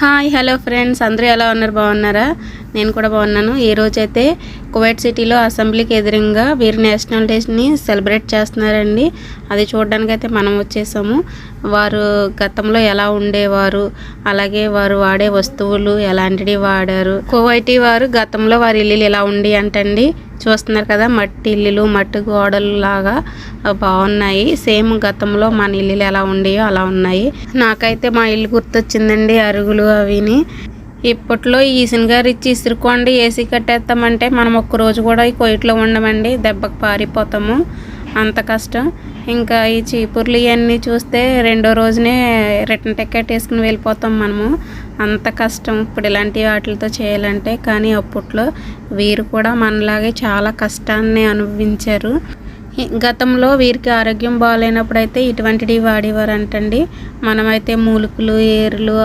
Hi hello friends, అందరూ ఎలా ఉన్నారు? బాగున్నారా? నేను కూడా బాగున్నాను. ఈ రోజైతే కువైట్ సిటీలో అసెంబ్లీకి ఎదురుగా వీర్ నేషనల్ డేని సెలబ్రేట్ చేస్తున్నారండి. అది చూడడానికి అయితే మనం వచ్చేసాము. వారు గతంలో ఎలా ఉండేవారు, అలాగే వారు వాడే వస్తువులు ఎలాంటివి వాడారు, కువైటీ వారు గతంలో వారి ఇల్లులు ఎలా ఉండి అంటండి. చూస్తున్నారు కదా, మట్టి ఇల్లులు, మట్టి గోడలు లాగా బాగున్నాయి. సేమ్ గతంలో మన ఇల్లులు ఎలా ఉండేయో అలా ఉన్నాయి. నాకైతే మా ఇల్లు గుర్తొచ్చిందండి, అరుగులు అవిని. ఇప్పట్లో ఈ గారు ఇచ్చి ఇసురుకోండి ఏసీ కట్టేస్తామంటే మనం ఒక్కరోజు కూడా ఈ కొయిట్లో ఉండమండి, దెబ్బకు పారిపోతాము, అంత కష్టం. ఇంకా ఈ చీపుర్లు ఇవన్నీ చూస్తే రెండో రోజునే రిటర్న్ టికెట్ వేసుకుని వెళ్ళిపోతాం మనము, అంత కష్టం ఇప్పుడు ఇలాంటి వాటితో చేయాలంటే. కానీ అప్పట్లో వీరు కూడా మనలాగే చాలా కష్టాన్ని అనుభవించారు. గతంలో వీరికి ఆరోగ్యం బాగాలేనప్పుడు అయితే ఇటువంటివి వాడేవారంటండి. మనమైతే మూలికలు, ఏరులు,